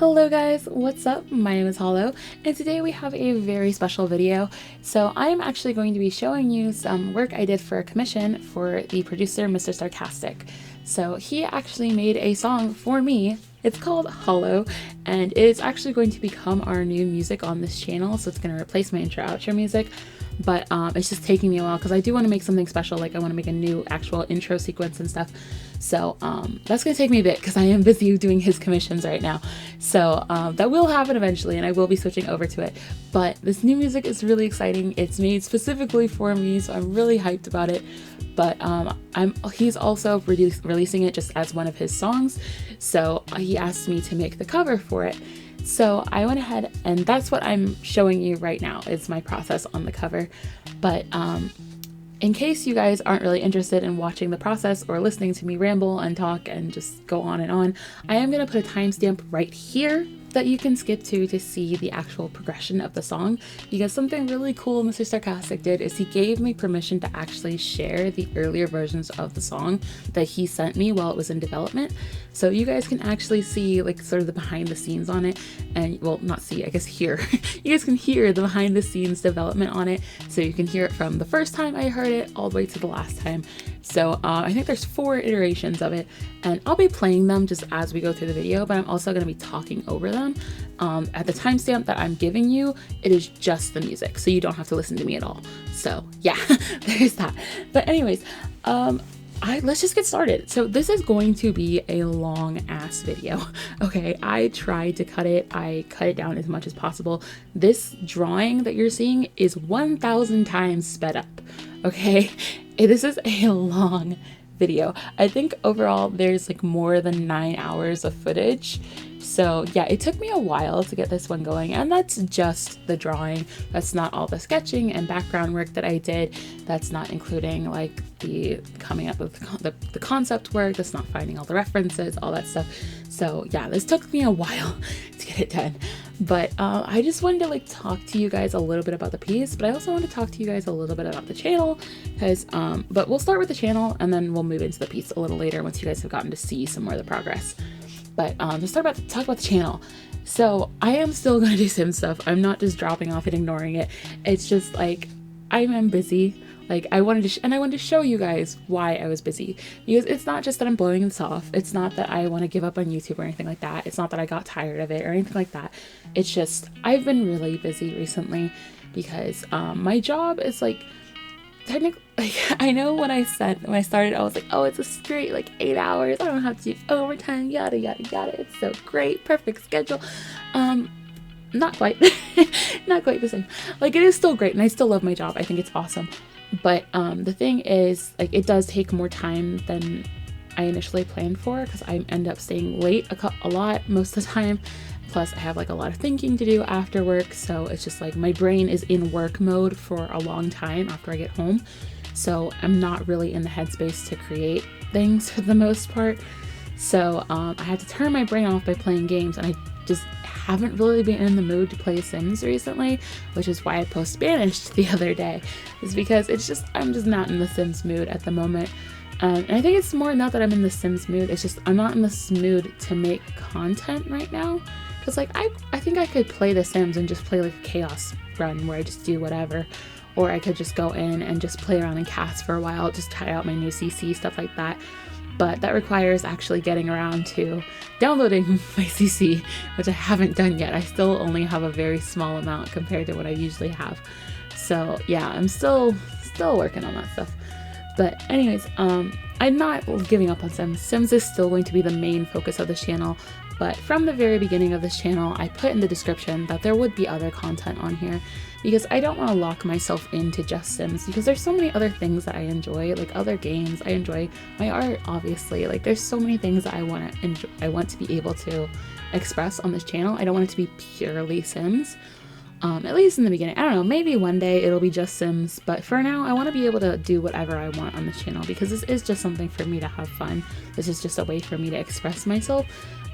Hello guys, what's up? My name is Hollo, and today we have a very special video. So I'm actually going to be showing you some work I did for a commission for the producer Mr.Sarcastic. So he actually made a song for me. It's called Hollo, and it's actually going to become our new music on this channel, so it's going to replace my intro outro music. But it's just taking me a while because I do want to make something special, like I want to make a new actual intro sequence and stuff. So that's going to take me a bit because I am busy doing his commissions right now. So that will happen eventually, and I will be switching over to it. But this new music is really exciting. It's made specifically for me, so I'm really hyped about it. But he's also releasing it just as one of his songs. So he asked me to make the cover for it. So I went ahead, and that's what I'm showing you right now is my process on the cover. But in case you guys aren't really interested in watching the process or listening to me ramble and talk and just go on and on, I am going to put a timestamp right here that you can skip to see the actual progression of the song, because something really cool Mr. Sarcastic did is he gave me permission to actually share the earlier versions of the song that he sent me while it was in development. So you guys can actually see like sort of the behind the scenes on it, and well, not see, I guess hear. You guys can hear the behind the scenes development on it, so you can hear it from the first time I heard it all the way to the last time. So I think there's 4 iterations of it, and I'll be playing them just as we go through the video, but I'm also going to be talking over them. At the timestamp that I'm giving you, it is just the music, so you don't have to listen to me at all. So yeah, there's that. But anyways, let's just get started. So this is going to be a long ass video. Okay, I tried to cut it. I cut it down as much as possible. This drawing that you're seeing is 1,000 times sped up. Okay, this is a long video. I think overall there's like more than 9 hours of footage. So yeah, it took me a while to get this one going, and that's just the drawing. That's not all the sketching and background work that I did. That's not including like the coming up with the concept work. That's not finding all the references, all that stuff. So yeah, this took me a while to get it done. But I just wanted to like talk to you guys a little bit about the piece, but I also want to talk to you guys a little bit about the channel, because but we'll start with the channel and then we'll move into the piece a little later once you guys have gotten to see some more of the progress. But let's talk about the channel. So I am still gonna do Sim stuff. I'm not just dropping off and ignoring it. It's just like I am busy. Like I wanted to show you guys why I was busy, because it's not just that I'm blowing this off. It's not that I want to give up on YouTube or anything like that. It's not that I got tired of it or anything like that. It's just I've been really busy recently because my job is like technically, like, I know when I started, I was like, oh, it's a straight like 8 hours. I don't have to do overtime, yada yada yada. It's so great, perfect schedule. Not quite, not quite the same. Like it is still great, and I still love my job. I think it's awesome. But the thing is, like, it does take more time than I initially planned for, because I end up staying late a lot most of the time. Plus I have like a lot of thinking to do after work, so it's just like my brain is in work mode for a long time after I get home. So I'm not really in the headspace to create things for the most part. So I had to turn my brain off by playing games, and I just haven't really been in the mood to play Sims recently, which is why I post-banished the other day, is because I'm just not in the Sims mood at the moment. And I think it's more not that I'm in the Sims mood, it's just I'm not in this mood to make content right now. Because like I think I could play The Sims and just play like a chaos run where I just do whatever, or I could just go in and just play around in cast for a while, just try out my new CC, stuff like that. But that requires actually getting around to downloading my CC, which I haven't done yet. I still only have a very small amount compared to what I usually have. So yeah, I'm still working on that stuff. But anyways, I'm not giving up on Sims. Sims is still going to be the main focus of this channel. But from the very beginning of this channel, I put in the description that there would be other content on here, because I don't want to lock myself into just Sims, because there's so many other things that I enjoy, like other games. I enjoy my art, obviously. Like there's so many things that I want to be able to express on this channel. I don't want it to be purely Sims. At least in the beginning. I don't know, maybe one day it'll be just Sims, but for now I want to be able to do whatever I want on this channel, because this is just something for me to have fun. This is just a way for me to express myself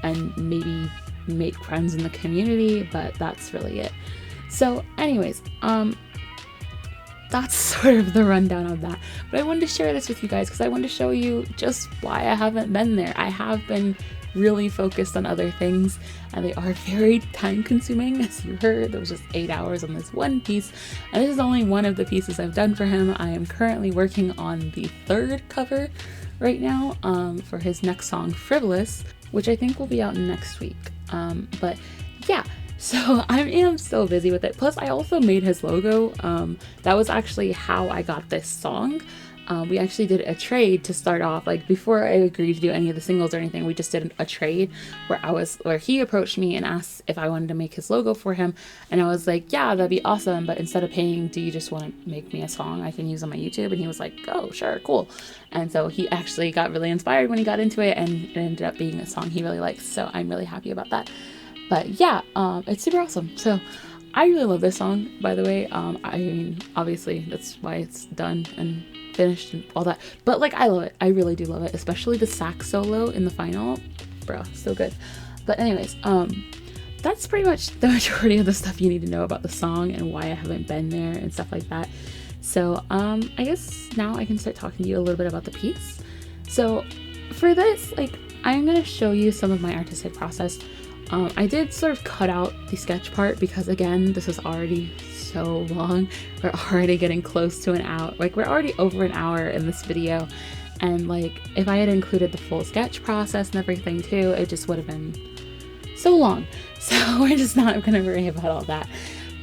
and maybe make friends in the community, but that's really it. So anyways, that's sort of the rundown of that. But I wanted to share this with you guys because I wanted to show you just why I haven't been there. I have been really focused on other things, and they are very time consuming. As you heard, there was just 8 hours on this one piece, and this is only one of the pieces I've done for him. I am currently working on the 3rd cover right now for his next song, Frivolous, which I think will be out next week. But yeah, so I am still busy with it. Plus I also made his logo. That was actually how I got this song. We actually did a trade to start off, like before I agreed to do any of the singles or anything. We just did a trade where he approached me and asked if I wanted to make his logo for him, and I was like, yeah, that'd be awesome, but instead of paying, do you just want to make me a song I can use on my YouTube? And he was like, oh sure, cool. And so he actually got really inspired when he got into it, and it ended up being a song he really likes, so I'm really happy about that. But yeah, it's super awesome. So I really love this song, by the way. I mean, obviously that's why it's done and finished and all that, but like, I love it. I really do love it, especially the sax solo in the final, bro, so good. But anyways, that's pretty much the majority of the stuff you need to know about the song and why I haven't been there and stuff like that. So I guess now I can start talking to you a little bit about the piece. So for this, like, I'm gonna show you some of my artistic process. I did sort of cut out the sketch part because, again, this is already so long. We're already getting close to an hour. Like, we're already over an hour in this video, and like, if I had included the full sketch process and everything too, it just would have been so long. So we're just not gonna worry about all that.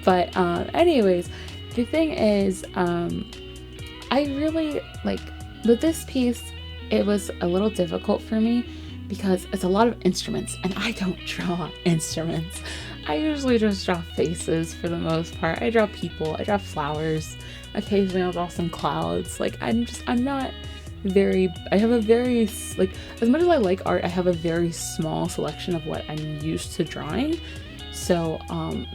But anyways, the thing is, I really like, with this piece, it was a little difficult for me because it's a lot of instruments, and I don't draw instruments. I usually just draw faces for the most part. I draw people, I draw flowers, occasionally I'll draw some clouds. Like, I have a very, like, as much as I like art, I have a very small selection of what I'm used to drawing. So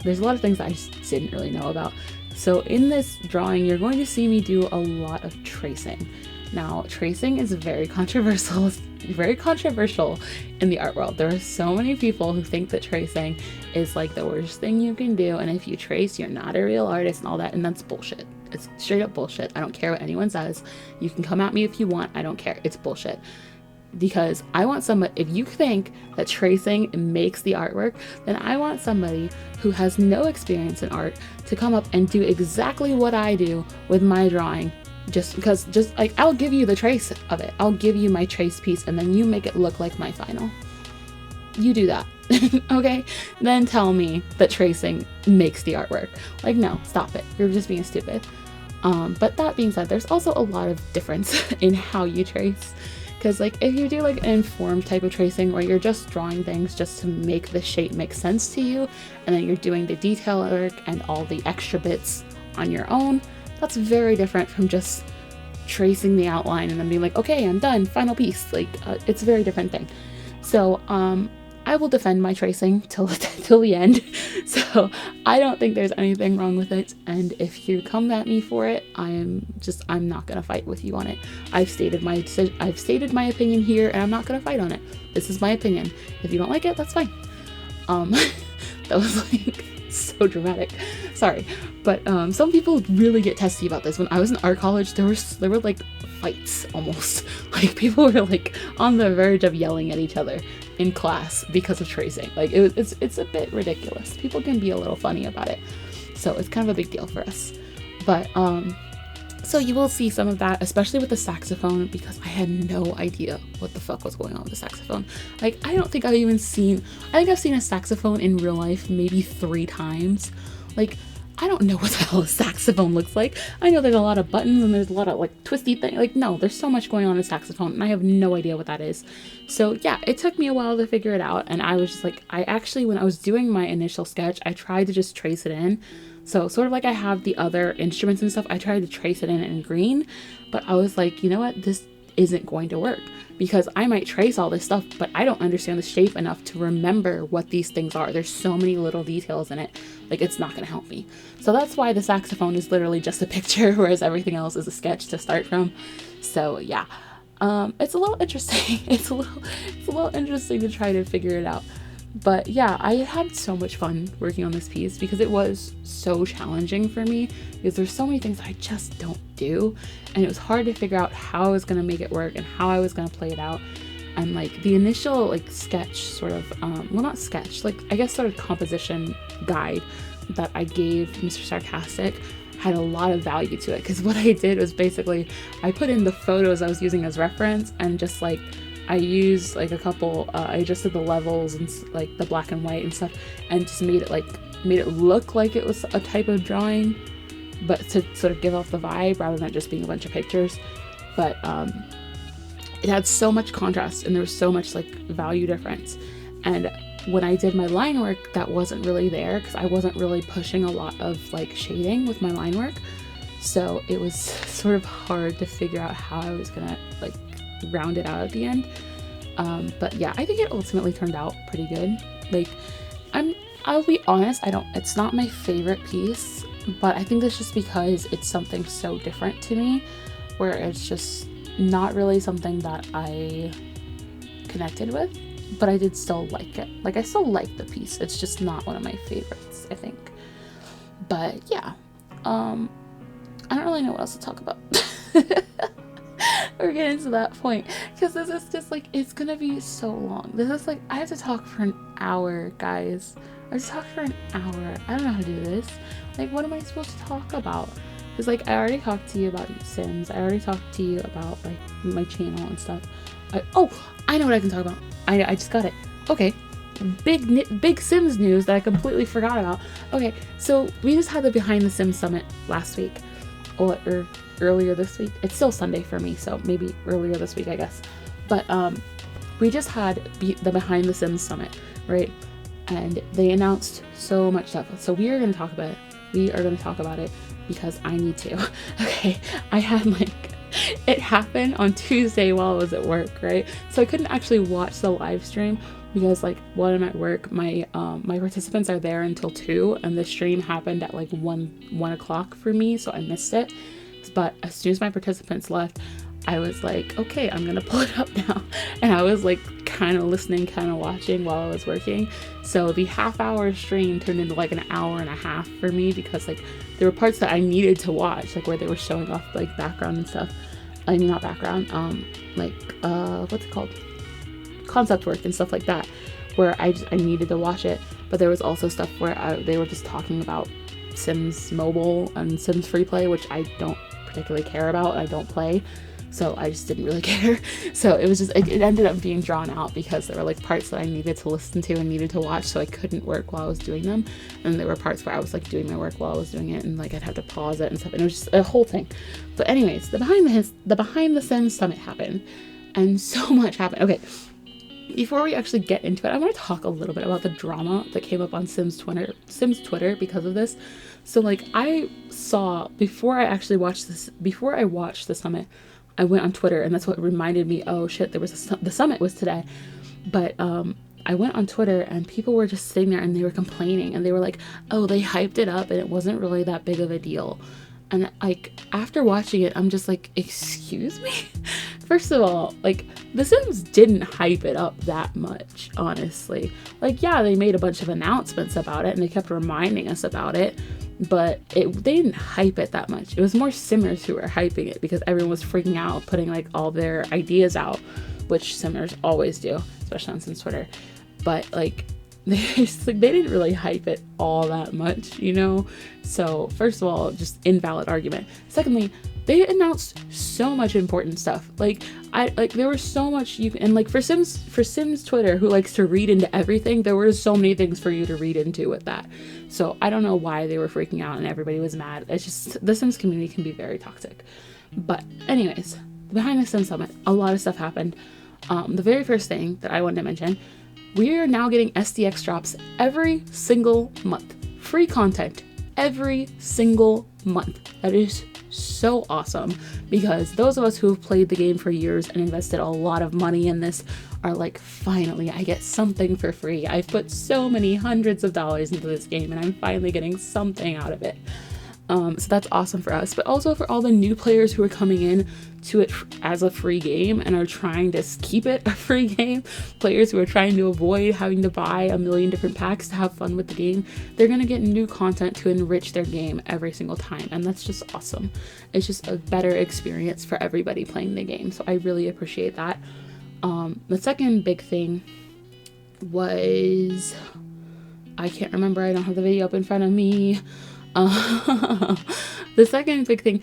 there's a lot of things that I just didn't really know about. So in this drawing, you're going to see me do a lot of tracing. Now, tracing is very controversial in the art world. There are so many people who think that tracing is like the worst thing you can do, and if you trace, you're not a real artist and all that, and that's bullshit. It's straight up bullshit. I don't care what anyone says. You can come at me if you want. I don't care. It's bullshit. Because I want somebody, if you think that tracing makes the artwork, then I want somebody who has no experience in art to come up and do exactly what I do with my drawing. Just like, I'll give you the trace of it. I'll give you my trace piece, and then you make it look like my final. You do that. Okay? Then tell me that tracing makes the artwork. Like, no, stop it. You're just being stupid. But that being said, there's also a lot of difference in how you trace. Because, like, if you do like an informed type of tracing where you're just drawing things just to make the shape make sense to you, and then you're doing the detail work and all the extra bits on your own, that's very different from just tracing the outline and then being like, okay, I'm done, final piece. Like, it's a very different thing. So I will defend my tracing till the end. So I don't think there's anything wrong with it, and if you come at me for it, I'm not gonna fight with you on it. I've stated my opinion here, and I'm not gonna fight on it. This is my opinion. If you don't like it, that's fine. That was like so dramatic. Sorry. But some people really get testy about this. When I was in art college, there were like fights almost. Like, people were like on the verge of yelling at each other in class because of tracing. Like, it's a bit ridiculous. People can be a little funny about it. So it's kind of a big deal for us. But so you will see some of that, especially with the saxophone, because I had no idea what the fuck was going on with the saxophone. Like, I think I've seen a saxophone in real life maybe 3 times. Like, I don't know what the hell a saxophone looks like. I know there's a lot of buttons and there's a lot of like twisty things. Like, no, there's so much going on in a saxophone, and I have no idea what that is. So yeah, it took me a while to figure it out, and I was just like, when I was doing my initial sketch, I tried to just trace it in. So sort of like I have the other instruments and stuff, I tried to trace it in green, but I was like, you know what, this isn't going to work, because I might trace all this stuff, but I don't understand the shape enough to remember what these things are. There's so many little details in it, like, it's not going to help me. So that's why the saxophone is literally just a picture, whereas everything else is a sketch to start from. So yeah, it's a little interesting. It's a little interesting to try to figure it out. But yeah, I had so much fun working on this piece because it was so challenging for me, because there's so many things I just don't do, and it was hard to figure out how I was going to make it work and how I was going to play it out. And like the initial like sketch sort of, well, not sketch, like I guess sort of composition guide that I gave Mr. Sarcastic had a lot of value to it, because what I did was basically I put in the photos I was using as reference, and just like I used like a couple, I adjusted the levels and like the black and white and stuff, and just made it look like it was a type of drawing, but to sort of give off the vibe rather than just being a bunch of pictures. But it had so much contrast, and there was so much like value difference. And when I did my line work, that wasn't really there, because I wasn't really pushing a lot of like shading with my line work. So it was sort of hard to figure out how I was gonna like round it out at the end. But yeah, I think it ultimately turned out pretty good. Like I'll be honest, it's not my favorite piece, but I think that's just because it's something so different to me, where it's just not really something that I connected with, but I did still like it. Like I still like the piece. It's just not one of my favorites, I think. But yeah, I don't really know what else to talk about. We're getting to that point, because this is just like, it's gonna be so long. This is like, I have to talk for an hour, guys. I have to talk for an hour. I don't know how to do this. Like, what am I supposed to talk about? Because like, I already talked to you about Sims. I already talked to you about like my channel and stuff. I know what I can talk about. I just got it. Okay, big Sims news that I completely forgot about. Okay, so we just had the Behind the Sims Summit last week, or earlier this week. It's still Sunday for me, so maybe earlier this week, I guess. But we just had the Behind the Sims Summit, right? And they announced so much stuff. So we are going to talk about it. We are going to talk about it because I need to. Okay, I had like, it happened on Tuesday while I was at work, right? So I couldn't actually watch the live stream because like while I'm at work, my participants are there until 2, and the stream happened at like 1 o'clock for me, so I missed it. But as soon as my participants left, I was like, okay, I'm gonna pull it up now. And I was like kind of listening, kind of watching while I was working. So the half-hour stream turned into like an hour and a half for me, because like there were parts that I needed to watch, like where they were showing off like background and stuff. I mean, not background, what's it called? Concept work and stuff like that, where I needed to watch it. But there was also stuff where they were just talking about Sims Mobile and Sims Free Play, which I don't particularly care about. I don't play, so I just didn't really care. So it was just, it ended up being drawn out because there were like parts that I needed to listen to and needed to watch, so I couldn't work while I was doing them. And there were parts where I was like doing my work while I was doing it, and like I'd have to pause it and stuff, and it was just a whole thing. But anyways, the Behind the Sims Summit happened, and so much happened. Okay, before we actually get into it, I want to talk a little bit about the drama that came up on Sims Twitter because of this. So like, I saw, before I watched the summit, I went on Twitter, and that's what reminded me, oh shit, there was the summit was today. But I went on Twitter, and people were just sitting there and they were complaining, and they were like, oh, they hyped it up and it wasn't really that big of a deal. And like, after watching it, I'm just like, excuse me? First of all, like, The Sims didn't hype it up that much, honestly. Like, yeah, they made a bunch of announcements about it and they kept reminding us about it, but they didn't hype it that much. It was more Simmers who were hyping it because everyone was freaking out, putting like all their ideas out, which Simmers always do, especially on Sims Twitter. But like, they didn't really hype it all that much, you know? So first of all, just invalid argument. Secondly, they announced so much important stuff. Like, there was so much and like for Sims Twitter, who likes to read into everything, there were so many things for you to read into with that. So I don't know why they were freaking out and everybody was mad. It's just, the Sims community can be very toxic. But anyways, Behind the Sims Summit, a lot of stuff happened. The very first thing that I wanted to mention, we are now getting SDX drops every single month. Free content every single month. That is so awesome, because those of us who have played the game for years and invested a lot of money in this are like, finally, I get something for free. I've put so many hundreds of dollars into this game and I'm finally getting something out of it. So that's awesome for us, but also for all the new players who are coming in to it as a free game and are trying to keep it a free game, players who are trying to avoid having to buy a million different packs to have fun with the game, they're going to get new content to enrich their game every single time, and that's just awesome. It's just a better experience for everybody playing the game, so I really appreciate that. The second big thing was, I can't remember, I don't have the video up in front of me. The second big thing,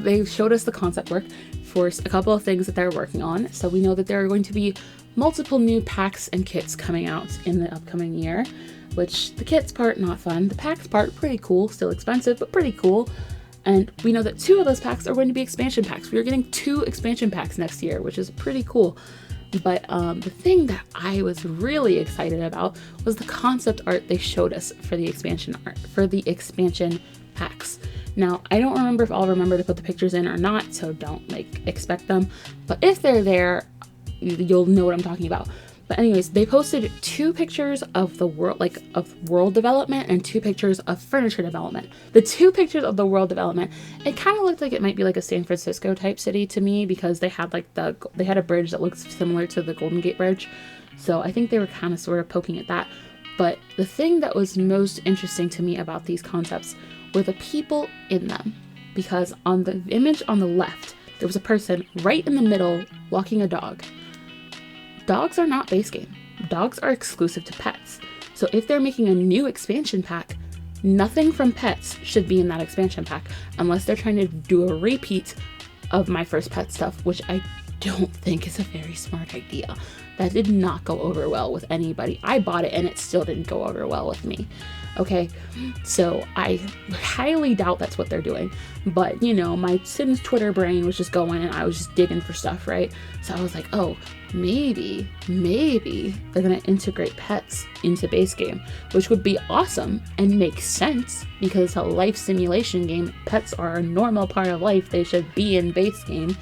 they showed us the concept work for a couple of things that they're working on. So we know that there are going to be multiple new packs and kits coming out in the upcoming year, which the kits part, not fun. The packs part, pretty cool, still expensive, but pretty cool. And we know that 2 of those packs are going to be expansion packs. We are getting 2 expansion packs next year, which is pretty cool. But the thing that I was really excited about was the concept art they showed us for the expansion packs. Now, I don't remember if I'll remember to put the pictures in or not, so don't expect them. But if they're there, you'll know what I'm talking about. But anyways, they posted 2 pictures of the world, of world development, and 2 pictures of furniture development. The 2 pictures of the world development, it kind of looked like it might be like a San Francisco type city to me, because they had they had a bridge that looks similar to the Golden Gate Bridge. So I think they were kind of sort of poking at that. But the thing that was most interesting to me about these concepts were the people in them, because on the image on the left, there was a person right in the middle walking a dog. Dogs are not base game. Dogs are exclusive to pets. So if they're making a new expansion pack, nothing from pets should be in that expansion pack, unless they're trying to do a repeat of My First Pet stuff, which I don't think is a very smart idea. That did not go over well with anybody. I bought it and it still didn't go over well with me. Okay, so I highly doubt that's what they're doing. But, you know, my Sims Twitter brain was just going and I was just digging for stuff, right? So I was like, oh, maybe they're gonna integrate pets into base game, which would be awesome and make sense, because it's a life simulation game. Pets are a normal part of life. They should be in base game.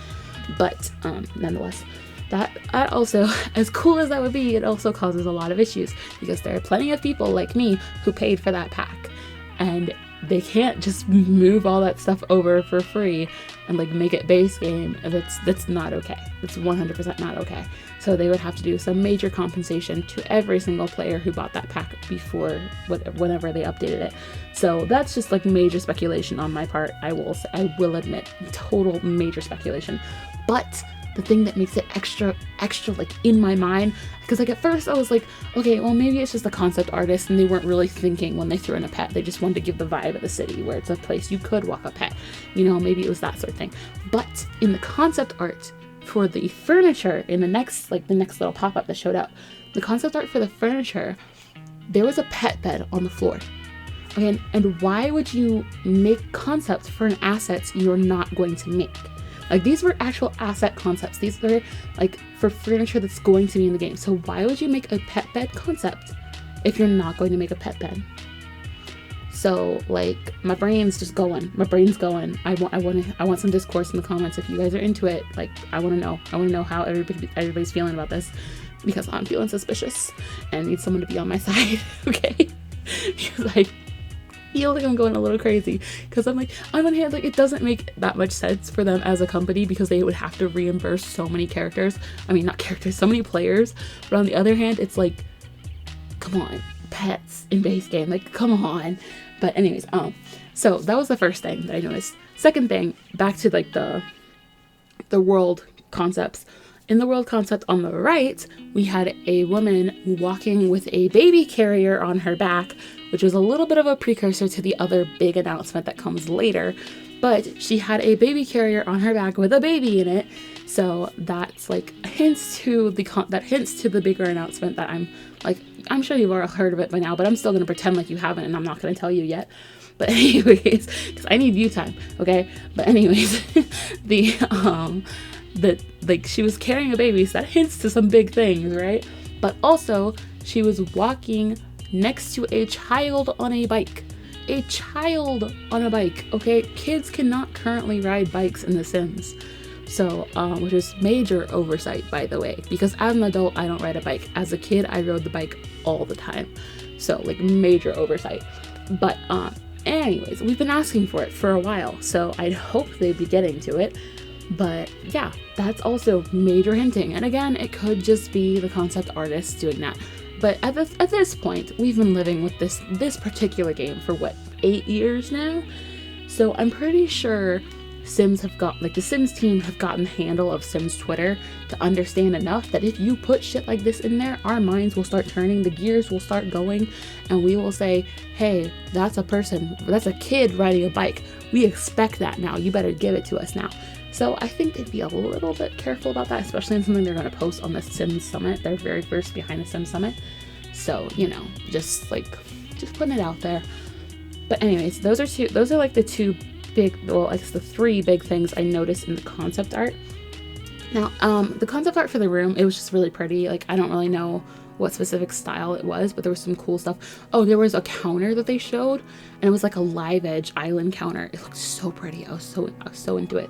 But nonetheless, that also, as cool as that would be, it also causes a lot of issues, because there are plenty of people like me who paid for that pack, and they can't just move all that stuff over for free and make it base game. That's not okay. It's 100% not okay. So they would have to do some major compensation to every single player who bought that pack before whenever they updated it. So that's just major speculation on my part. I will admit, total major speculation. But the thing that makes it extra in my mind, because at first I was like, okay, well, maybe it's just a concept artist and they weren't really thinking when they threw in a pet. They just wanted to give the vibe of the city where it's a place you could walk a pet, maybe it was that sort of thing. But in the concept art for the furniture, in the next little pop-up that showed up, the concept art for the furniture, there was a pet bed on the floor. Okay, and why would you make concepts for an asset you're not going to make? These were actual asset concepts. These were for furniture that's going to be in the game. So why would you make a pet bed concept if you're not going to make a pet bed? So my brain's just going. My brain's going. I want some discourse in the comments if you guys are into it. I want to know. I want to know how everybody's feeling about this, because I'm feeling suspicious and need someone to be on my side. Okay, because I feel like I'm going a little crazy, because I'm on one hand, it doesn't make that much sense for them as a company, because they would have to reimburse so many so many players. But on the other hand, it's come on, pets in base game, come on. But anyways, so that was the first thing that I noticed. Second thing, back to the world concepts. In the world concept on the right, we had a woman walking with a baby carrier on her back, which was a little bit of a precursor to the other big announcement that comes later. But she had a baby carrier on her back with a baby in it. So that's hints to the bigger announcement that I'm sure you've already heard of it by now, but I'm still going to pretend like you haven't, and I'm not going to tell you yet. But anyways, because I need view time, okay? But anyways, she was carrying a baby, so that hints to some big things, right? But also, she was walking next to a child on a bike. A child on a bike, okay? Kids cannot currently ride bikes in The Sims. So, which is major oversight, by the way, because as an adult, I don't ride a bike. As a kid, I rode the bike all the time. So, major oversight. But, anyways, we've been asking for it for a while, so I'd hope they'd be getting to it. But yeah, that's also major hinting. And again, it could just be the concept artist doing that. But at this point, we've been living with this particular game for 8 years now? So I'm pretty sure the Sims team have gotten the handle of Sims Twitter to understand enough that if you put shit like this in there, our minds will start turning, the gears will start going, and we will say, hey, that's a kid riding a bike. We expect that now. You better give it to us now. So I think they'd be a little bit careful about that, especially in something they're going to post on the Sims Summit, their very first Behind the Sims Summit. So, just putting it out there. But anyways, those are like the two big, well, I guess the three big things I noticed in the concept art. Now, the concept art for the room, it was just really pretty. Like, I don't really know what specific style it was, but there was some cool stuff. Oh, there was a counter that they showed, and it was like a live edge island counter. It looked so pretty. I was so into it.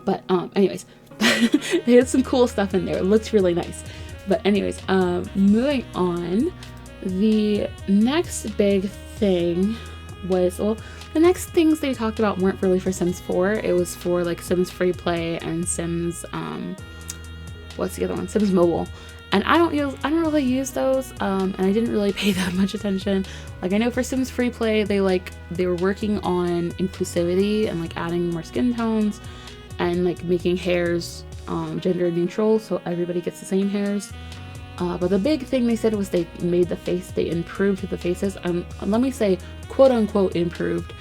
But anyways, they had some cool stuff in there. It looked really nice. But anyways, moving on, the next big thing was, well, the next things they talked about weren't really for Sims 4. It was for like Sims Free Play and Sims, what's the other one? Sims Mobile. And I don't really use those, and I didn't really pay that much attention. Like, I know for Sims Free Play, they were working on inclusivity and like adding more skin tones and like making hairs gender neutral, so everybody gets the same hairs. But the big thing they said was they improved the faces. Let me say, quote unquote, improved.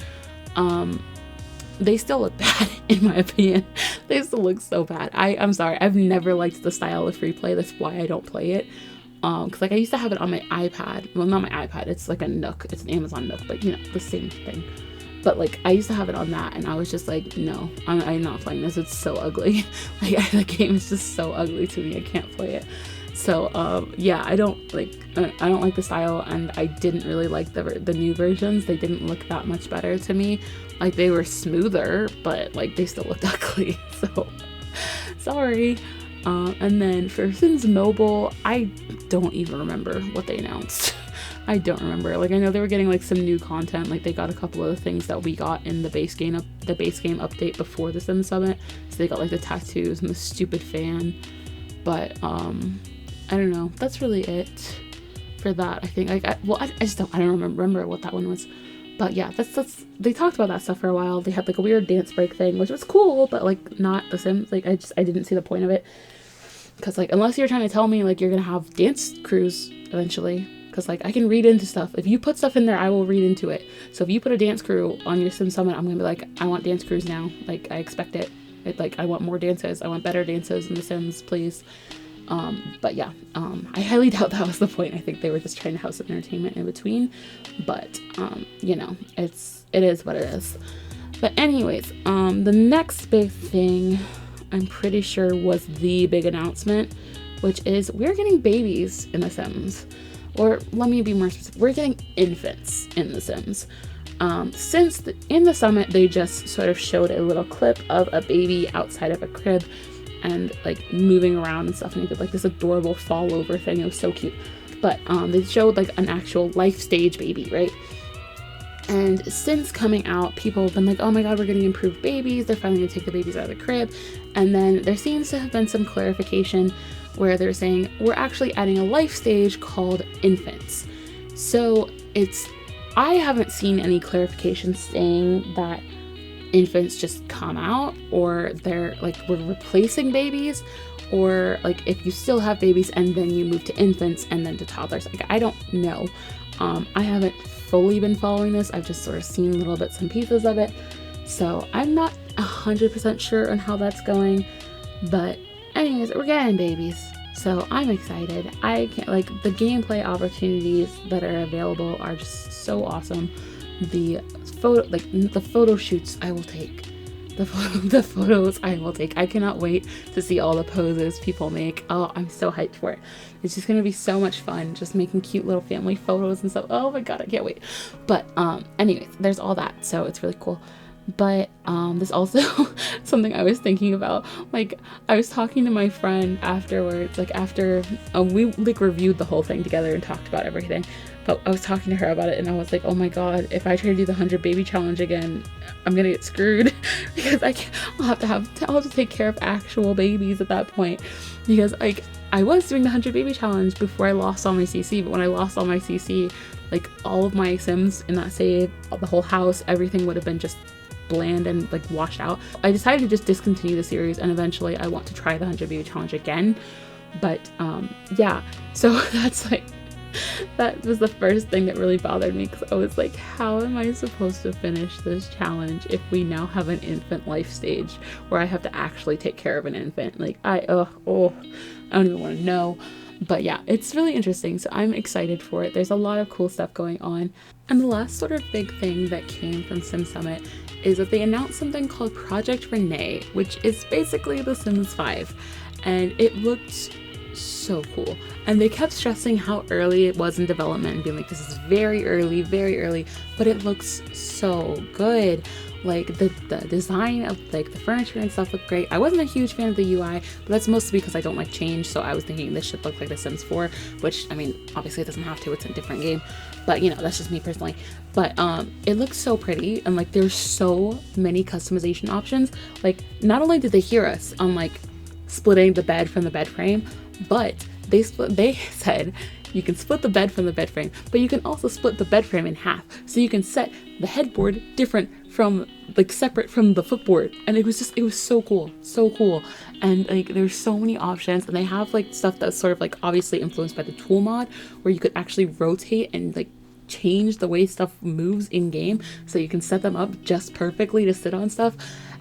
They still look bad, in my opinion. They still look so bad. I'm sorry, I've never liked the style of Free Play. That's why I don't play it. Cause like I used to have it on my iPad. Well, not my iPad, it's like a Nook. It's an Amazon Nook, but the same thing. But like I used to have it on that, and I was just like, no, I'm not playing this. It's so ugly. Like the game is just so ugly to me. I can't play it. So yeah, I don't like the style, and I didn't really like the new versions. They didn't look that much better to me. Like, they were smoother, but like they still looked ugly. So sorry. And then for Sims Mobile, I don't even remember what they announced. I don't remember. Like, I know they were getting like some new content. Like, they got a couple of the things that we got in the base game update before the Sims Summit. So they got like the tattoos and the stupid fan. But I don't know. That's really it for that. I think I don't remember what that one was. But yeah, that's they talked about that stuff for a while. They had like a weird dance break thing, which was cool, but like not The Sims. Like, I didn't see the point of it. Because like, unless you're trying to tell me like you're gonna have dance crews eventually. Because like, I can read into stuff. If you put stuff in there, I will read into it. So if you put a dance crew on your Sim Summit, I'm gonna be like, I want dance crews now. Like, I expect it. I want more dances. I want better dances in The Sims, please. But yeah, I highly doubt that was the point. I think they were just trying to have some entertainment in between. But it is what it is. But anyways, the next big thing, I'm pretty sure, was the big announcement, which is we're getting babies in The Sims. Or let me be more specific, we're getting infants in The Sims. In the summit, they just sort of showed a little clip of a baby outside of a crib and like moving around and stuff, and he did like this adorable fall over thing. It was so cute. But they showed like an actual life stage baby, right? And since coming out, people have been like, oh my god, we're getting improved babies. They're finally gonna take the babies out of the crib. And then there seems to have been some clarification where they're saying we're actually adding a life stage called infants. So I haven't seen any clarification saying that infants just come out, or they're like, we're replacing babies, or like if you still have babies and then you move to infants and then to toddlers. Like, I don't know. I haven't fully been following this. I've just sort of seen little bits and pieces of it. So I'm not 100% sure on how that's going. But anyways, we're getting babies. So I'm excited. I can't, like, the gameplay opportunities that are available are just so awesome. The photo shoots I will take. The photos I will take. I cannot wait to see all the poses people make. Oh, I'm so hyped for it. It's just gonna be so much fun, just making cute little family photos and stuff. Oh my god, I can't wait. But anyways, there's all that, so it's really cool. But there's also something I was thinking about. Like, I was talking to my friend afterwards, like after we like reviewed the whole thing together and talked about everything. But I was talking to her about it, and I was like, oh my god, if I try to do the 100 baby challenge again, I'm gonna get screwed because I'll have to take care of actual babies at that point. Because like, I was doing the 100 baby challenge before I lost all my CC, but when I lost all my CC, like all of my Sims in that save, the whole house, everything would have been just bland and like washed out. I decided to just discontinue the series, and eventually I want to try the 100 video challenge again. But yeah, so that's like, that was the first thing that really bothered me, because I was like, how am I supposed to finish this challenge if we now have an infant life stage where I have to actually take care of an infant? Like, I don't even want to know. But yeah, it's really interesting, so I'm excited for it. There's a lot of cool stuff going on. And the last sort of big thing that came from Sim Summit is that they announced something called Project Renee, which is basically The Sims 5, and it looked so cool. And they kept stressing how early it was in development and being like, this is very early, but it looks so good. Like the design of like the furniture and stuff looked great. I wasn't a huge fan of the UI, but that's mostly because I don't like change, so I was thinking this should look like The Sims 4, which, I mean, obviously it doesn't have to, it's a different game, but you know, that's just me personally. But it looks so pretty, and like there's so many customization options. Like, not only did they hear us on like splitting the bed from the bed frame, but they said you can split the bed from the bed frame, but you can also split the bed frame in half, so you can set the headboard different from, like, separate from the footboard. And it was so cool. And like there's so many options, and they have like stuff that's sort of like obviously influenced by the tool mod, where you could actually rotate and like change the way stuff moves in game, so you can set them up just perfectly to sit on stuff.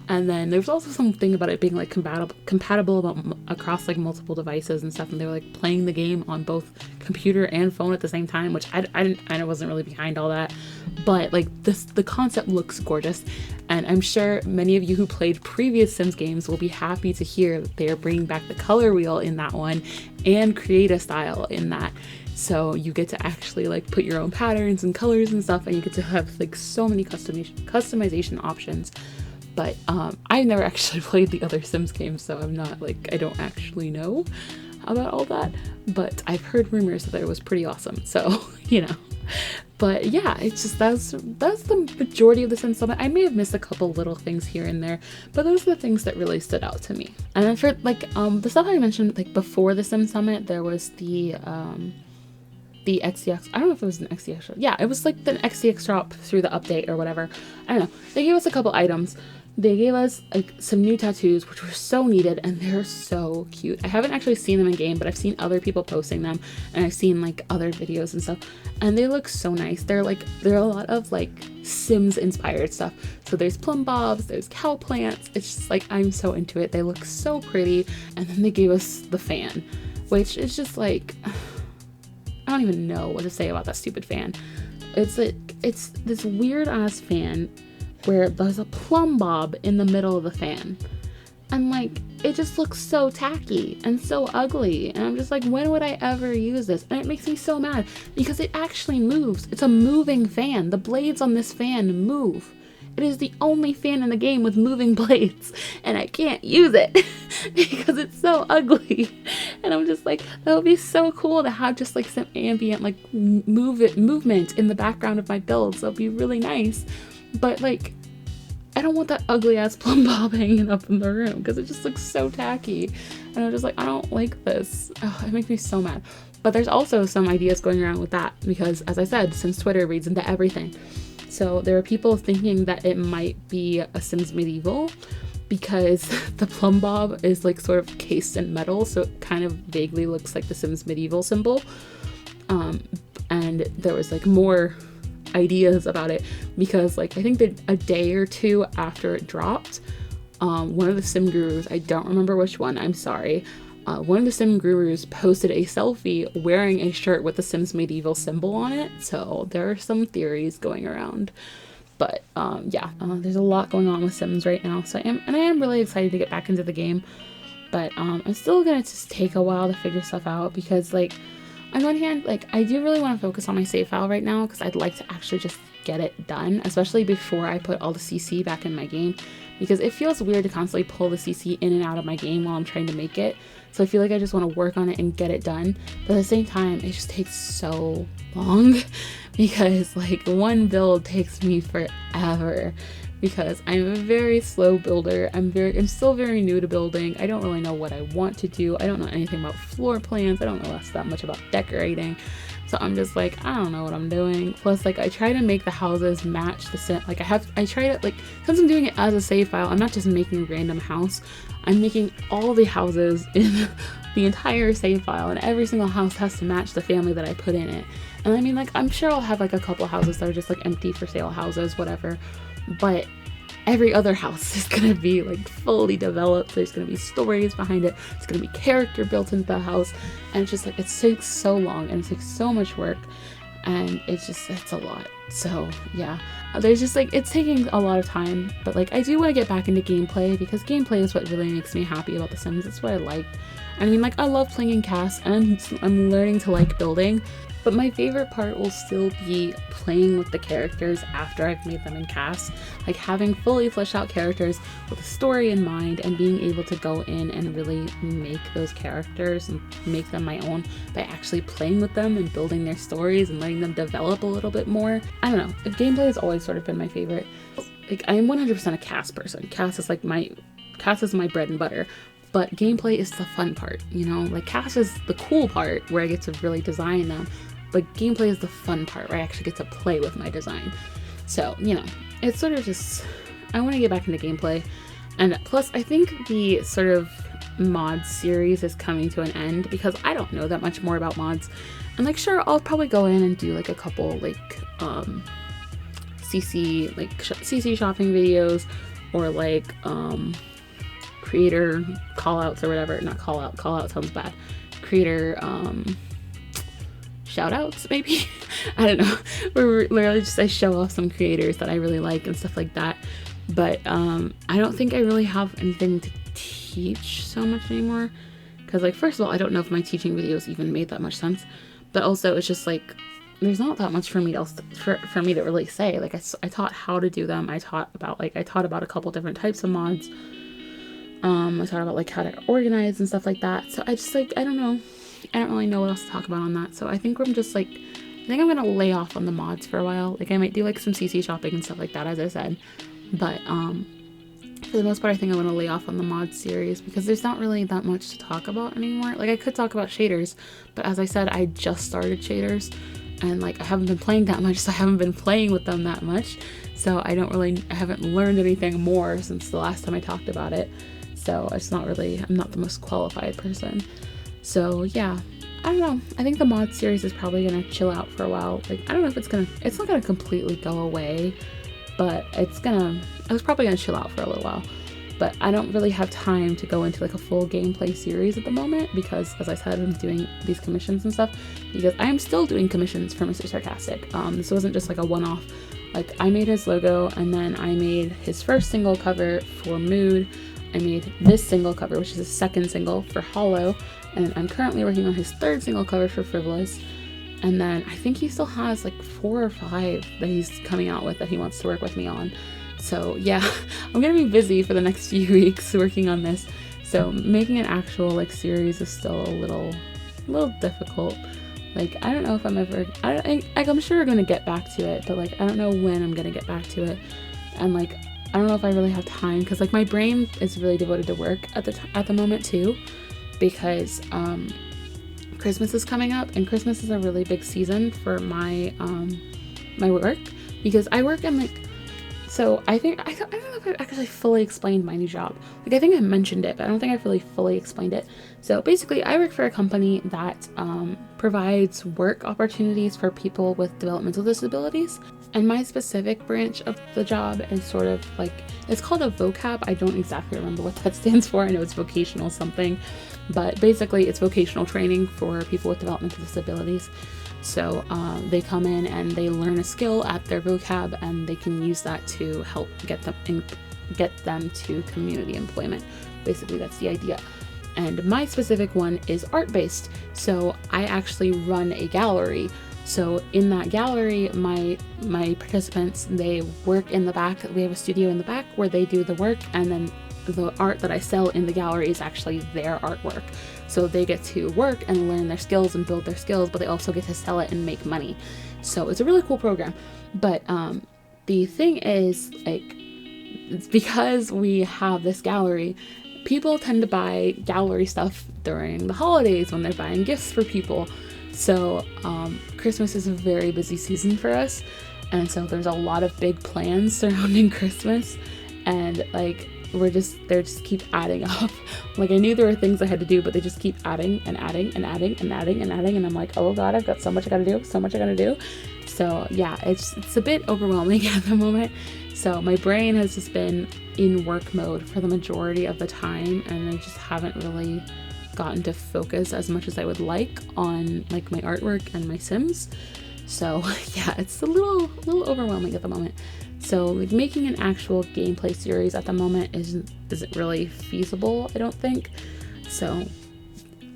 And then there's also something about it being like compatible across like multiple devices and stuff, and they were like playing the game on both computer and phone at the same time, which I wasn't really behind all that, but like the concept looks gorgeous. And I'm sure many of you who played previous Sims games will be happy to hear that they are bringing back the color wheel in that one and create a style in that. So you get to actually like put your own patterns and colors and stuff, and you get to have like so many customization options. But I've never actually played the other Sims games, so I'm not like, I don't actually know about all that, but I've heard rumors that it was pretty awesome, so you know. But yeah, it's just, that's the majority of the Sims Summit. I may have missed a couple little things here and there, but those are the things that really stood out to me. And then for like the stuff I mentioned like before the Sims Summit, there was the XDX, I don't know if it was an XDX shop. Yeah, it was like the XDX shop through the update or whatever. I don't know. They gave us a couple items. They gave us like some new tattoos, which were so needed, and they're so cute. I haven't actually seen them in game, but I've seen other people posting them, and I've seen like other videos and stuff, and they look so nice. They're a lot of like Sims inspired stuff. So there's plum bobs, there's cow plants. It's just like, I'm so into it. They look so pretty. And then they gave us the fan, which is just like, I don't even know what to say about that stupid fan. It's this weird ass fan where there's a plumb bob in the middle of the fan, and like it just looks so tacky and so ugly, and I'm just like, when would I ever use this? And it makes me so mad because it actually moves. It's a moving fan. The blades on this fan move. It is the only fan in the game with moving blades, and I can't use it because it's so ugly. And I'm just like, that would be so cool to have just like some ambient like movement in the background of my build. So it'd be really nice. But like, I don't want that ugly ass plumb bob hanging up in the room because it just looks so tacky. And I'm just like, I don't like this. Oh, it makes me so mad. But there's also some ideas going around with that because, as I said, Sims Twitter reads into everything. So there are people thinking that it might be a Sims Medieval because the plumb bob is like sort of cased in metal, so it kind of vaguely looks like the Sims Medieval symbol. And there was like more ideas about it because like I think that a day or two after it dropped, one of the sim gurus, I don't remember which one, I'm sorry, one of the sim gurus posted a selfie wearing a shirt with the Sims Medieval symbol on it. So there are some theories going around, but yeah, there's a lot going on with Sims right now, so I am really excited to get back into the game. But I'm still gonna just take a while to figure stuff out because like, on one hand, like I do really want to focus on my save file right now because I'd like to actually just get it done, especially before I put all the CC back in my game, because it feels weird to constantly pull the CC in and out of my game while I'm trying to make it. So I feel like I just want to work on it and get it done, but at the same time it just takes so long because like one build takes me forever because I'm a very slow builder. I'm still very new to building. I don't really know what I want to do. I don't know anything about floor plans. I don't know that much about decorating. So I'm just like, I don't know what I'm doing. Plus, like, I try to make the houses match the sim. Like, I try to, like, since I'm doing it as a save file, I'm not just making a random house. I'm making all the houses in the entire save file, and every single house has to match the family that I put in it. And I mean, like, I'm sure I'll have like a couple houses that are just like empty for sale houses, whatever. But every other house is gonna be like fully developed. There's gonna be stories behind it. It's gonna be character built into the house, and it's just like, it takes so long and it takes so much work, and it's a lot. So yeah, there's just like, it's taking a lot of time, but like, I do want to get back into gameplay, because gameplay is what really makes me happy about The Sims. It's what I like. I mean, like, I love playing in cast, and I'm learning to like building, but my favorite part will still be playing with the characters after I've made them in cast. Like, having fully fleshed out characters with a story in mind, and being able to go in and really make those characters and make them my own by actually playing with them and building their stories and letting them develop a little bit more. I don't know, gameplay has always sort of been my favorite. Like, I am 100% a cast person. Cast is my bread and butter. But gameplay is the fun part, you know? Like, cast is the cool part where I get to really design them, but gameplay is the fun part where I actually get to play with my design. So, you know, it's sort of just, I want to get back into gameplay. And plus, I think the sort of mod series is coming to an end, because I don't know that much more about mods. And like, sure, I'll probably go in and do like a couple like CC shopping videos, or like creator call outs or whatever. Not call out sounds bad. Creator shout outs, maybe. I don't know, where literally just I show off some creators that I really like and stuff like that. But I don't think I really have anything to teach so much anymore, because like, first of all, I don't know if my teaching videos even made that much sense, but also it's just like, there's not that much for me to really say. Like, I taught how to do them. I taught about a couple different types of mods. I taught about like how to organize and stuff like that. So I just like, I don't know. I don't really know what else to talk about on that. So I think I'm gonna lay off on the mods for a while. Like, I might do like some CC shopping and stuff like that, as I said. But for the most part, I think I'm gonna lay off on the mod series, because there's not really that much to talk about anymore. Like, I could talk about shaders, but as I said, I just started shaders, and like, I haven't been playing that much, so I haven't been playing with them that much. So I haven't learned anything more since the last time I talked about it. So I'm not the most qualified person. So yeah, I don't know. I think the mod series is probably gonna chill out for a while. Like, I don't know if it's not gonna completely go away, but I was probably gonna chill out for a little while. But I don't really have time to go into like a full gameplay series at the moment, because as I said, I'm doing these commissions and stuff, because I am still doing commissions for Mr. Sarcastic. This wasn't just like a one-off. Like, I made his logo, and then I made his first single cover for Mood. I made this single cover, which is his second single, for Hollo, and I'm currently working on his third single cover for Frivolous. And then I think he still has like 4 or 5 that he's coming out with that he wants to work with me on. So yeah, I'm gonna be busy for the next few weeks working on this. So making an actual like series is still a little difficult. Like, I don't know if I'm sure we're gonna get back to it, but like, I don't know when I'm gonna get back to it. And like, I don't know if I really have time, because like, my brain is really devoted to work at the moment too, because Christmas is coming up, and Christmas is a really big season for my my work, because I work in like, so I don't know if I've actually fully explained my new job. Like, I think I mentioned it, but I don't think I've really fully explained it. So basically, I work for a company that provides work opportunities for people with developmental disabilities. And my specific branch of the job is sort of like, it's called a vocab. I don't exactly remember what that stands for. I know it's vocational something, but basically it's vocational training for people with developmental disabilities. So they come in and they learn a skill at their vocab, and they can use that to help get them to community employment. Basically, that's the idea. And my specific one is art-based. So I actually run a gallery. So in that gallery, my participants, they work in the back. We have a studio in the back where they do the work, and then the art that I sell in the gallery is actually their artwork. So they get to work and learn their skills and build their skills, but they also get to sell it and make money. So it's a really cool program. But the thing is, like, it's because we have this gallery. People tend to buy gallery stuff during the holidays when they're buying gifts for people. So Christmas is a very busy season for us, and so there's a lot of big plans surrounding Christmas, and like they just keep adding up. Like, I knew there were things I had to do, but they just keep adding and adding and adding and adding and adding, and I'm like, oh god, I've got so much I gotta do, so much I gotta do. So yeah, it's a bit overwhelming at the moment. So my brain has just been in work mode for the majority of the time, and I just haven't really gotten to focus as much as I would like on like my artwork and my Sims. So yeah, it's a little overwhelming at the moment. So like making an actual gameplay series at the moment isn't really feasible, I don't think. So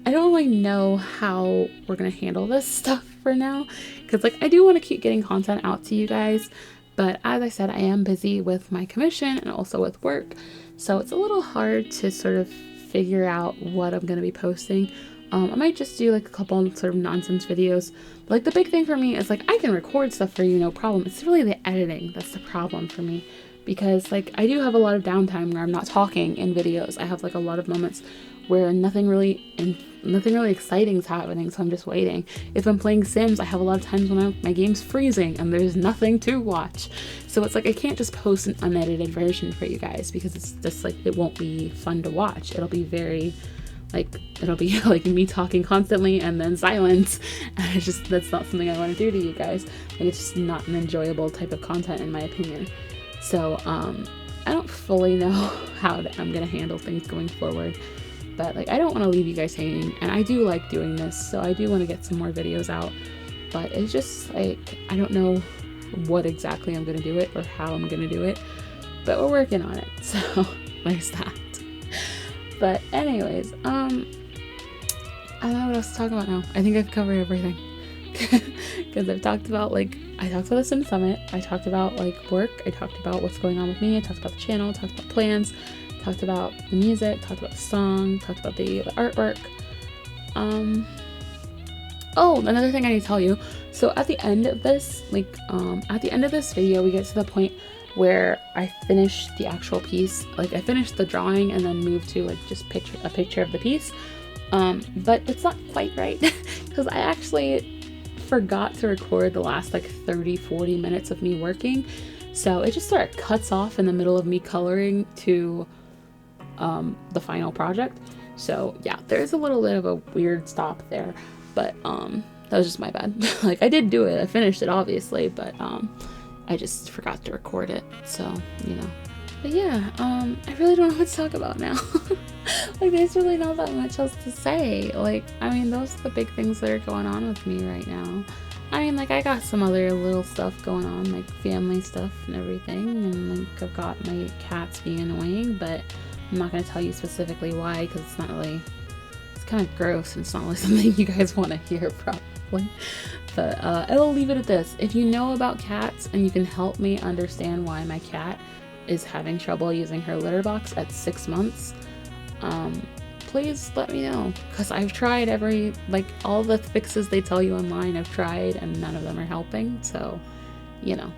I don't really know how we're gonna handle this stuff for now, because like I do want to keep getting content out to you guys, but as I said, I am busy with my commission and also with work, so it's a little hard to sort of figure out what I'm gonna be posting. I might just do like a couple sort of nonsense videos. But like the big thing for me is like I can record stuff for you, no problem. It's really the editing that's the problem for me, because like I do have a lot of downtime where I'm not talking in videos. I have like a lot of moments where nothing really exciting is happening, so I'm just waiting. If I'm playing Sims, I have a lot of times when my game's freezing and there's nothing to watch. So it's like I can't just post an unedited version for you guys, because it's just like it won't be fun to watch. It'll be very it'll be like me talking constantly and then silence, and it's just, that's not something I want to do to you guys. Like, it's just not an enjoyable type of content in my opinion. So I don't fully know how I'm gonna handle things going forward, but like I don't want to leave you guys hanging, and I do like doing this, so I do want to get some more videos out, but it's just like I don't know what exactly I'm gonna do it or how I'm gonna do it, but we're working on it. So there's that. But anyways, I don't know what else to talk about now. I think I've covered everything. Because I talked about the Sim Summit, I talked about like work, I talked about what's going on with me, I talked about the channel, talked about plans, talked about the music, talked about the song, talked about the artwork. Oh, another thing I need to tell you. So at the end of this, video, we get to the point where I finished the actual piece. Like I finished the drawing and then moved to like just a picture of the piece. But it's not quite right, because I actually forgot to record the last like 30-40 minutes of me working. So it just sort of cuts off in the middle of me coloring to the final project. So yeah, there's a little bit of a weird stop there, but that was just my bad. Like I did do it, I finished it obviously, but I just forgot to record it, so you know. But yeah, I really don't know what to talk about now. Like there's really not that much else to say. Like, I mean, those are the big things that are going on with me right now. I mean, like I got some other little stuff going on, like family stuff and everything, and like I've got my cats being annoying, but I'm not going to tell you specifically why, because it's not really, it's kind of gross and it's not really something you guys want to hear probably. But I'll leave it at this. If you know about cats and you can help me understand why my cat is having trouble using her litter box at 6 months, please let me know, because I've tried all the fixes they tell you online, I've tried and none of them are helping. So, you know,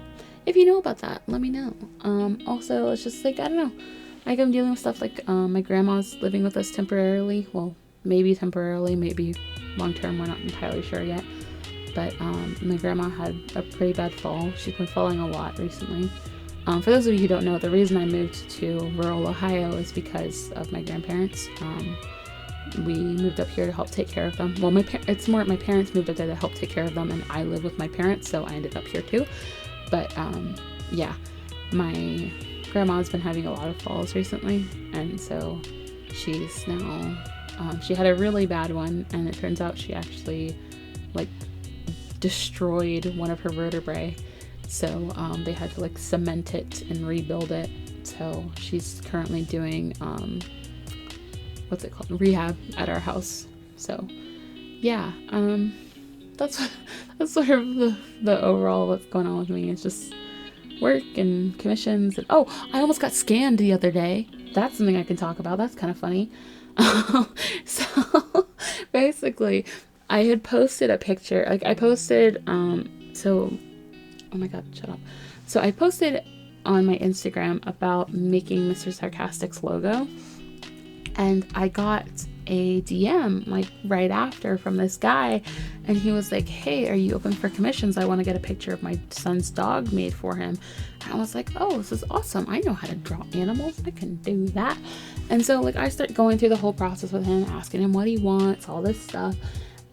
if you know about that, let me know. Also, it's just like, I don't know, like I'm dealing with stuff like my grandma's living with us temporarily. Well, maybe temporarily, maybe long term, we're not entirely sure yet. But my grandma had a pretty bad fall. She's been falling a lot recently. For those of you who don't know, the reason I moved to rural Ohio is because of my grandparents. We moved up here to help take care of them. Well, it's more my parents moved up there to help take care of them, and I live with my parents, so I ended up here too. But yeah, my grandma's been having a lot of falls recently, and so she's now, she had a really bad one, and it turns out she actually like destroyed one of her vertebrae, so they had to like cement it and rebuild it. So she's currently doing what's it called, rehab at our house. So yeah, that's sort of the overall what's going on with me. It's just work and commissions, and oh, I almost got scammed the other day. That's something I can talk about. That's kind of funny. So basically, I had posted a picture, like I posted, oh my god, shut up. So I posted on my Instagram about making Mr. Sarcastic's logo, and I got a DM like right after from this guy, and he was like, hey, are you open for commissions? I want to get a picture of my son's dog made for him. And I was like, oh, this is awesome. I know how to draw animals. I can do that. And so like I start going through the whole process with him, asking him what he wants, all this stuff.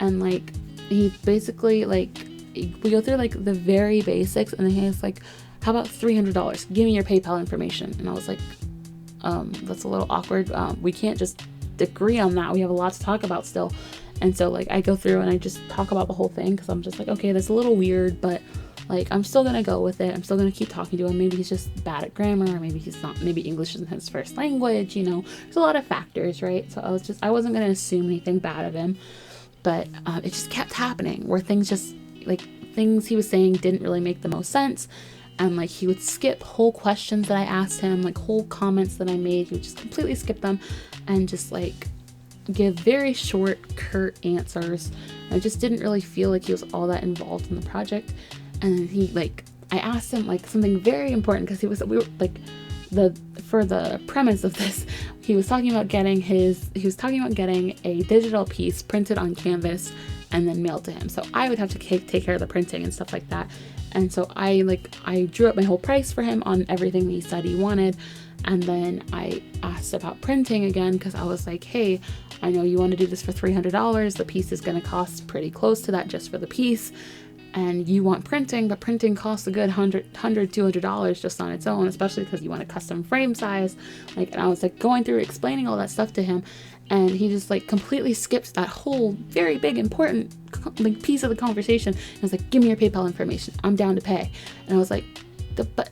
And like he basically like, we go through like the very basics, and then he's like, how about $300? Give me your PayPal information. And I was like, that's a little awkward. We can't just agree on that. We have a lot to talk about still. And so like I go through and I just talk about the whole thing, because I'm just like, okay, that's a little weird, but like I'm still gonna go with it. I'm still gonna keep talking to him. Maybe he's just bad at grammar, or maybe he's not, maybe English isn't his first language, you know. There's a lot of factors, right? So I wasn't gonna assume anything bad of him, but it just kept happening where things he was saying didn't really make the most sense. And like he would skip whole questions that I asked him, like whole comments that I made. He would just completely skip them and just like give very short, curt answers. I just didn't really feel like he was all that involved in the project. And then I asked him like something very important, because for the premise of this, he was talking about getting a digital piece printed on canvas and then mailed to him. So I would have to take care of the printing and stuff like that. And so I drew up my whole price for him on everything he said he wanted. And then I asked about printing again, because I was like, hey, I know you want to do this for $300. The piece is going to cost pretty close to that just for the piece. And you want printing, but printing costs a good $200 just on its own, especially because you want a custom frame size. And I was like going through explaining all that stuff to him, and he just like completely skips that whole very big important piece of the conversation. And was like, give me your PayPal information. I'm down to pay. And I was like, but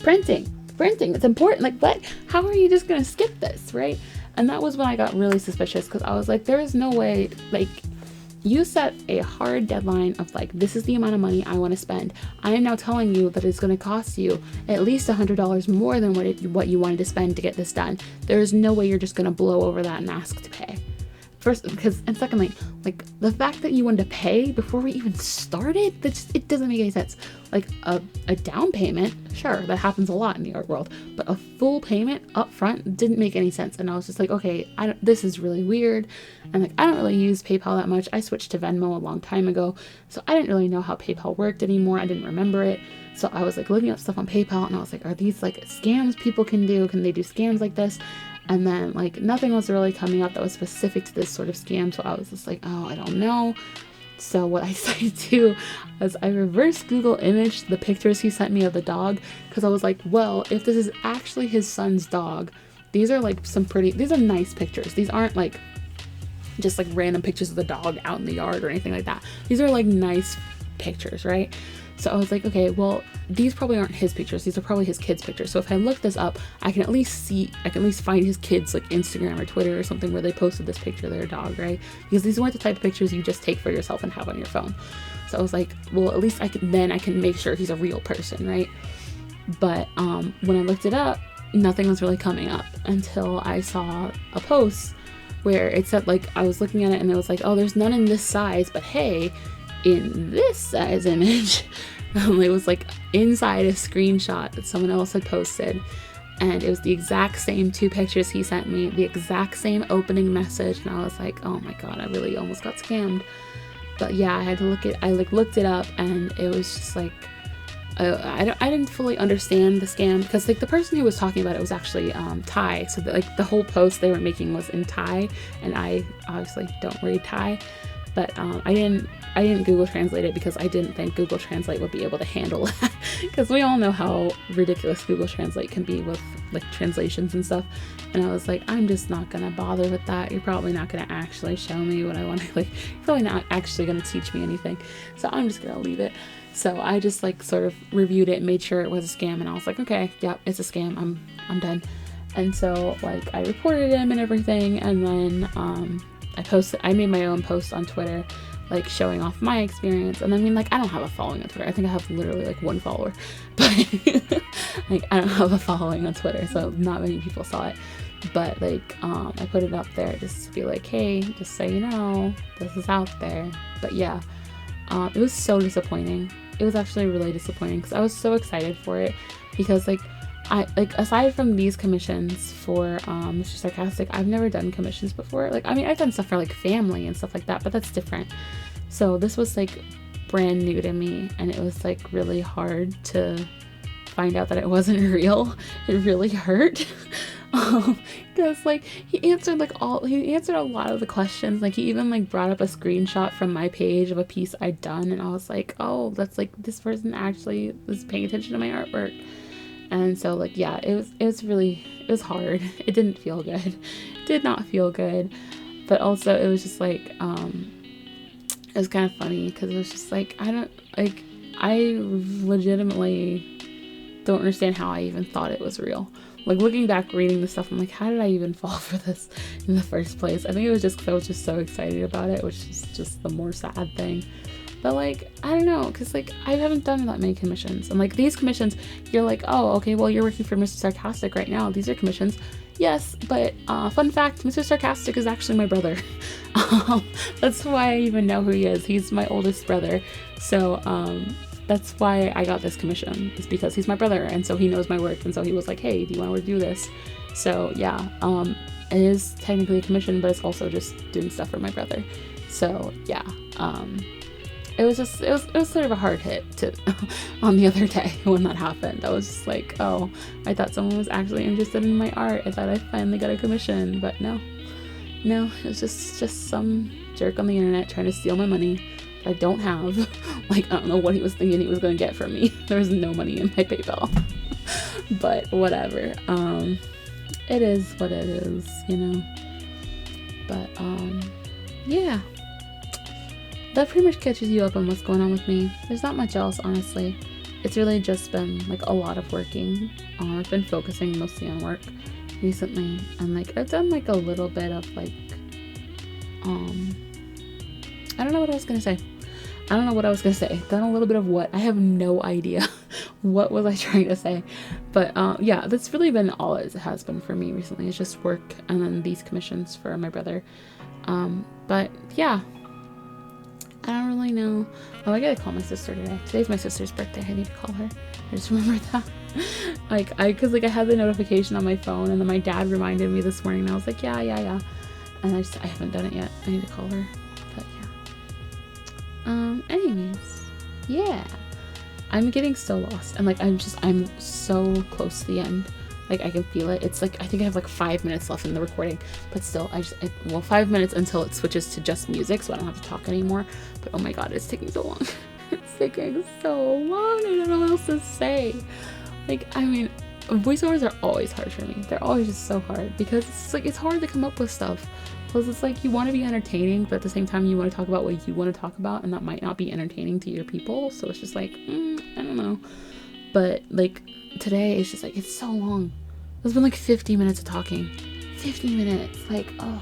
printing, it's important. Like, what? How are you just gonna skip this, right? And that was when I got really suspicious, because I was like, there is no way, like, you set a hard deadline of like, this is the amount of money I want to spend. I am now telling you that it's going to cost you at least $100 more than what you wanted to spend to get this done. There is no way you're just going to blow over that and ask to pay. First, and secondly, like the fact that you wanted to pay before we even started, it doesn't make any sense. Like a down payment, sure, that happens a lot in the art world, but a full payment up front didn't make any sense. And I was just like, okay, this is really weird. And like, I don't really use PayPal that much. I switched to Venmo a long time ago, so I didn't really know how PayPal worked anymore. I didn't remember it. So I was like looking up stuff on PayPal, and I was like, are these like scams people can do? Can they do scams like this? And then like nothing was really coming up that was specific to this sort of scam. So I was just like, oh, I don't know. So what I decided to do was I reverse Google imaged the pictures he sent me of the dog, because I was like, well, if this is actually his son's dog, these are like these are nice pictures. These aren't like just like random pictures of the dog out in the yard or anything like that. These are like nice pictures, right? So I was like, okay, well, these probably aren't his pictures. These are probably his kids' pictures. So if I look this up, I can at least find his kids' like Instagram or Twitter or something where they posted this picture of their dog, right? Because these weren't the type of pictures you just take for yourself and have on your phone. So I was like, well, at least I can make sure he's a real person, right? But when I looked it up, nothing was really coming up until I saw a post where it said, like, I was looking at it and it was like, oh, there's none in this size, but hey, in this size image, it was like inside a screenshot that someone else had posted, and it was the exact same two pictures he sent me, the exact same opening message, and I was like, oh my god, I really almost got scammed. But yeah, I looked it up, and it was just like, I didn't fully understand the scam, because like the person who was talking about it was actually Thai, so like the whole post they were making was in Thai, and I obviously don't read Thai. But I didn't Google Translate it, because I didn't think Google Translate would be able to handle that, because we all know how ridiculous Google Translate can be with like translations and stuff. And I was like, I'm just not gonna bother with that. You're probably not gonna actually show me what I want to, like, you're probably not actually gonna teach me anything, so I'm just gonna leave it. So I just like sort of reviewed it and made sure it was a scam, and I was like, okay, yep, it's a scam. I'm done. And so like I reported him and everything, and then I made my own post on Twitter, like showing off my experience. And I mean, like, I don't have a following on Twitter. I think I have literally like one follower, but like I don't have a following on Twitter, so not many people saw it. But like I put it up there just to be like, hey, just so you know, this is out there. But yeah, it was so disappointing. it was actually really disappointing because I was so excited for it, because like aside from these commissions for Mr. Sarcastic, I've never done commissions before. Like, I mean, I've done stuff for like family and stuff like that, but that's different. So this was like brand new to me, and it was like really hard to find out that it wasn't real. It really hurt. Because like he answered a lot of the questions. Like, he even like brought up a screenshot from my page of a piece I'd done, and I was like, oh, that's like, this person actually was paying attention to my artwork. And so like, yeah, it was hard. It didn't feel good. It did not feel good. But also it was just like it was kind of funny, because it was just like, I legitimately don't understand how I even thought it was real. Like, looking back, reading the stuff, I'm like, how did I even fall for this in the first place? I think it was just because I was just so excited about it, which is just the more sad thing. But like, I don't know, because like, I haven't done that many commissions. And like, these commissions, you're like, oh, okay, well, you're working for Mr. Sarcastic right now. These are commissions. Yes, but fun fact, Mr. Sarcastic is actually my brother. That's why I even know who he is. He's my oldest brother. So that's why I got this commission, is because he's my brother, and so he knows my work, and so he was like, hey, do you want to do this? So yeah, it is technically a commission, but it's also just doing stuff for my brother. So yeah, it was sort of a hard hit to on the other day when that happened. I was just like, oh, I thought someone was actually interested in my art. I thought I finally got a commission, but no, it was just some jerk on the internet trying to steal my money that I don't have. Like, I don't know what he was thinking he was going to get from me. There was no money in my PayPal. But whatever. It is what it is, you know. But yeah. That pretty much catches you up on what's going on with me. There's not much else, honestly. It's really just been like a lot of working. I've been focusing mostly on work recently, and like I've done like a little bit of like I don't know what I was gonna say. Done a little bit of what? I have no idea. What was I trying to say? But yeah, that's really been all it has been for me recently. It's just work and then these commissions for my brother. But yeah, I don't really know. Oh, I gotta call my sister today. Today's my sister's birthday. I need to call her. I just remembered that. Cause I had the notification on my phone, and then my dad reminded me this morning, and I was like, yeah. And I haven't done it yet. I need to call her. But yeah. Anyways, yeah. I'm getting so lost, and like I'm so close to the end. Like, I can feel it. It's like, I think I have like 5 minutes left in the recording, but still, 5 minutes until it switches to just music, so I don't have to talk anymore. But oh my god, it's taking so long. It's taking so long. I don't know what else to say. Like, I mean, voiceovers are always hard for me. They're always just so hard, because it's like, it's hard to come up with stuff. Plus, it's like, you want to be entertaining, but at the same time, you want to talk about what you want to talk about, and that might not be entertaining to your people. So it's just like, I don't know. But like, today, it's just like, it's so long. It's been like 50 minutes of talking. 50 minutes. Like, oh.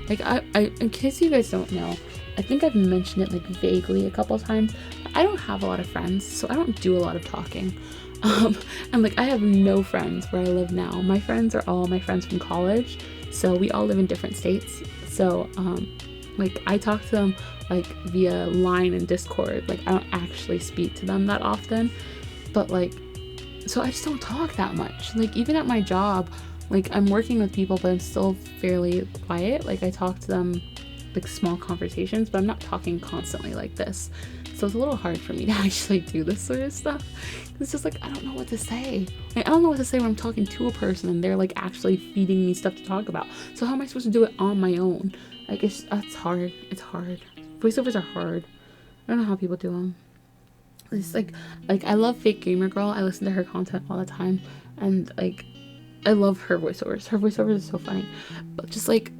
Like, I in case you guys don't know, I think I've mentioned it like vaguely a couple times. I don't have a lot of friends, so I don't do a lot of talking. And like, I have no friends where I live now. My friends are all my friends from college, so we all live in different states. So like, I talk to them like via Line and Discord. Like, I don't actually speak to them that often, but like, so I just don't talk that much. Like, even at my job, like, I'm working with people, but I'm still fairly quiet. Like, I talk to them like small conversations, but I'm not talking constantly like this. So it's a little hard for me to actually do this sort of stuff. It's just like, I don't know what to say. Like, I don't know what to say when I'm talking to a person and they're like actually feeding me stuff to talk about. So how am I supposed to do it on my own? Like, it's hard. It's hard. Voiceovers are hard. I don't know how people do them. It's like I love Fake Gamer Girl. I listen to her content all the time, and like, I love her voiceovers. Her voiceovers are so funny. But just like,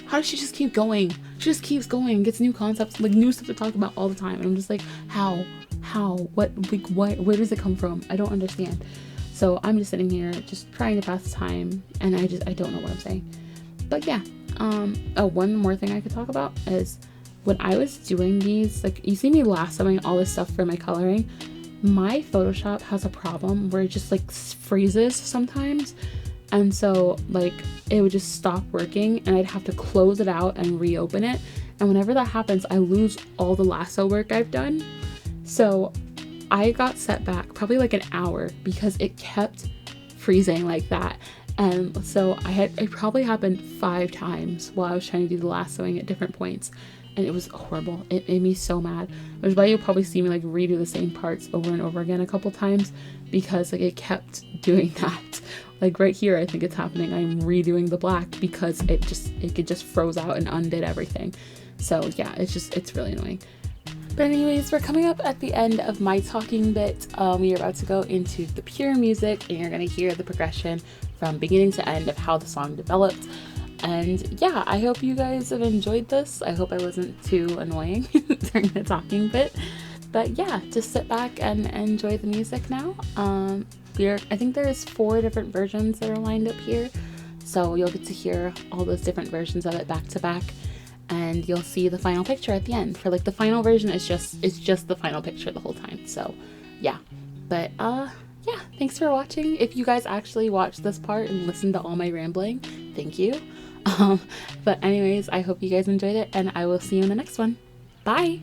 how does she just keep going? She just keeps going and gets new concepts, like new stuff to talk about all the time. And I'm just like, how, what, where does it come from? I don't understand. So I'm just sitting here just trying to pass the time, and I don't know what I'm saying. But yeah, one more thing I could talk about is, when I was doing these, like, you see me lassoing all this stuff for my coloring, my Photoshop has a problem where it just like freezes sometimes, and so like it would just stop working, and I'd have to close it out and reopen it, and whenever that happens, I lose all the lasso work I've done. So I got set back probably like an hour because it kept freezing like that. And so it probably happened 5 times while I was trying to do the lassoing at different points. And it was horrible. It made me so mad. Which is why you'll probably see me like redo the same parts over and over again a couple times, because like it kept doing that. Like right here, I think it's happening. I'm redoing the black because it just froze out and undid everything. So yeah, it's really annoying. But anyways, we're coming up at the end of my talking bit. We are about to go into the pure music, and you're gonna hear the progression from beginning to end of how the song developed. And yeah, I hope you guys have enjoyed this. I hope I wasn't too annoying during the talking bit. But yeah, just sit back and enjoy the music now. I think there's 4 different versions that are lined up here. So you'll get to hear all those different versions of it back to back. And you'll see the final picture at the end. For like the final version, it's just the final picture the whole time. So yeah, but yeah, thanks for watching. If you guys actually watched this part and listened to all my rambling, thank you. But anyways, I hope you guys enjoyed it, and I will see you in the next one. Bye.